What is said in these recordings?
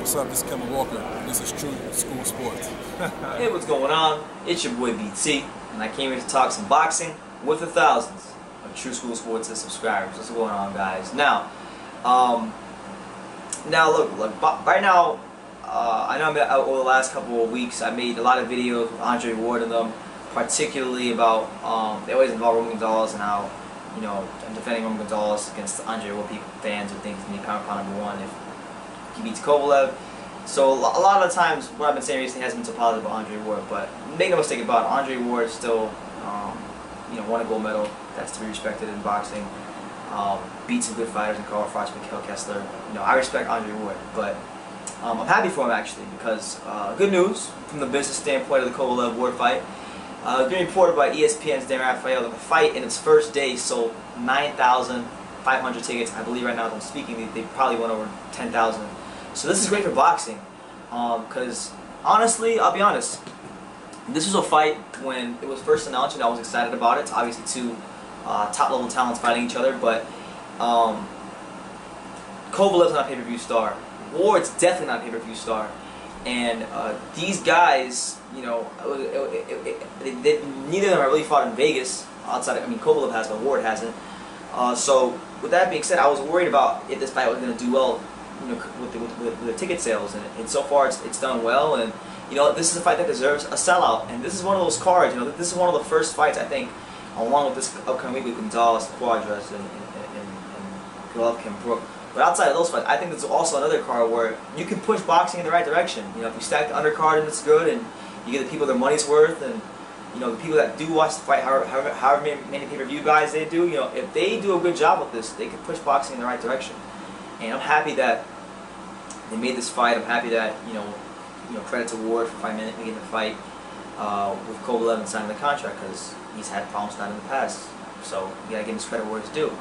What's up? This is Kevin Walker. This is True School Sports. Hey, what's going on? It's your boy BT, and I came here to talk some boxing with the thousands of True School Sports subscribers. What's going on, guys? Now, look, right now, I know over the last couple of weeks I made a lot of videos with Andre Ward in them, particularly about they always involve Roman Gonzalez and how, you know, I'm defending Roman Gonzalez against Andre Ward. People, fans who think he's going to be pound for pound #1 if he beats Kovalev. So a lot of the times what I've been saying recently hasn't been so positive about Andre Ward, but make no mistake about it, Andre Ward still, won a gold medal. That's to be respected in boxing. Beat some good fighters in Carl Froch, Mikhail Kessler. You know, I respect Andre Ward, but I'm happy for him actually because good news from the business standpoint of the Kovalev Ward fight. Being reported by ESPN's Dan Raphael that the fight in its first day sold 9,500 tickets. I believe right now as I'm speaking, they probably went over 10,000. So this is great for boxing, because honestly, I'll be honest, this was a fight when it was first announced and I was excited about it. It's obviously two top-level talents fighting each other, but Kovalev's not a pay-per-view star. Ward's definitely not a pay-per-view star. And these guys, you know, neither of them have really fought in Vegas outside. I mean, Kovalev has, but Ward hasn't. So with that being said, I was worried about if this fight was going to do well, you know, with the ticket sales, and so far it's done well. And you know, this is a fight that deserves a sellout. And this is one of those cards. You know, this is one of the first fights I think, along with this upcoming week with Gonzalez, Cuadras, and Golovkin, Brook. But outside of those fights, I think there's also another card where you can push boxing in the right direction. You know, if you stack the undercard and it's good, and you get the people their money's worth, and you know, the people that do watch the fight, however many pay-per-view guys they do, you know, if they do a good job with this, they can push boxing in the right direction. And I'm happy that they made this fight. I'm happy that, you know, credit to Ward for finally making the fight with Kovalev and signing the contract, because he's had problems not in the past. So you gotta give him his credit where it's due.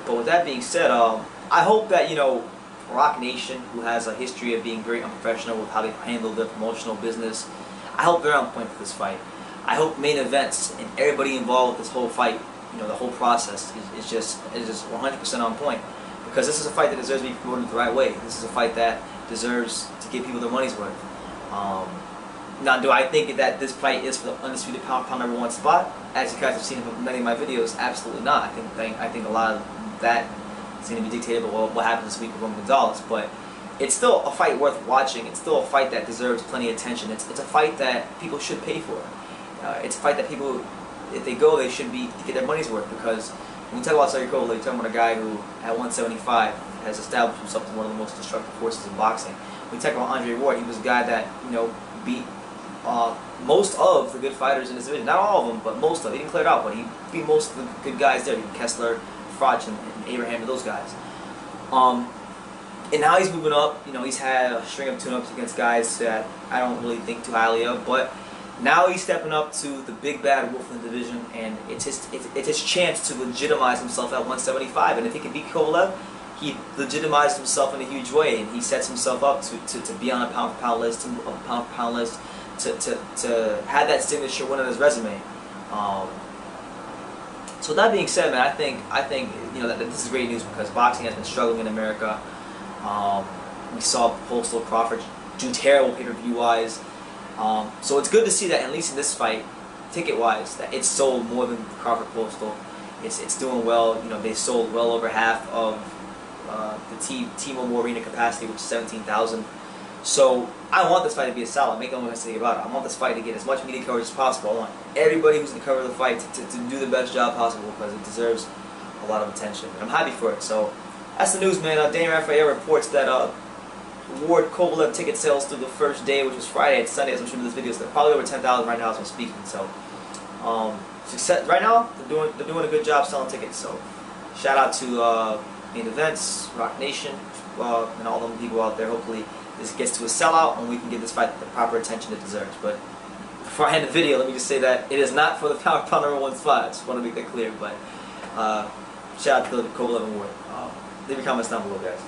But with that being said, I hope that, you know, Rock Nation, who has a history of being very unprofessional with how they handle their promotional business, I hope they're on point for this fight. I hope main events and everybody involved with this whole fight, you know, the whole process is just 100% on point. Because this is a fight that deserves to be promoted the right way. This is a fight that deserves to give people their money's worth. Now, do I think that this fight is for the undisputed pound #1 spot? As you guys have seen in many of my videos, absolutely not. I think a lot of that is going to be dictated by what happens this week with Roman Gonzalez. But it's still a fight worth watching. It's still a fight that deserves plenty of attention. It's a fight that people should pay for. It's a fight that people, if they go, they should get their money's worth, because when you talk about Sergey Kovalev, you're talking about a guy who, at 175, has established himself as one of the most destructive forces in boxing. When you talk about Andre Ward, he was a guy that, you know, beat most of the good fighters in this division. Not all of them, but most of them. He didn't clear it out, but he beat most of the good guys there. Kessler, Froch, and Abraham, and those guys. And now he's moving up. You know, he's had a string of tune-ups against guys that I don't really think too highly of, but now he's stepping up to the big bad wolf in the division, and it's his chance to legitimize himself at 175. And if he can beat Kovalev, he legitimized himself in a huge way, and he sets himself up to be on a pound-for-pound list, to have that signature win on his resume. So with that being said, man, I think you know that this is great news, because boxing has been struggling in America. We saw Postal Crawford do terrible pay-per-view wise. So it's good to see that, at least in this fight, ticket-wise, that it's sold more than Crawford Postal. It's doing well. You know, they sold well over half of the T-Mobile Arena capacity, which is 17,000. So I want this fight to be a sellout. Make no mistake about it. I want this fight to get as much media coverage as possible. I want everybody who's going to cover the fight to do the best job possible, because it deserves a lot of attention. And I'm happy for it. So that's the news, man. Dan Raphael reports that Ward Kovalev ticket sales through the first day, which was Friday and Sunday as I'm shooting this video, so they're probably over 10,000 right now as I'm speaking. So success right now. They're doing a good job selling tickets. So shout out to main events, Rock Nation, and all them people out there. Hopefully this gets to a sellout and we can give this fight the proper attention it deserves. But before I end the video, let me just say that it is not for the pound #1 spot. I just want to make that clear. But shout out to Kovalev and Ward. Leave your comments down below, guys.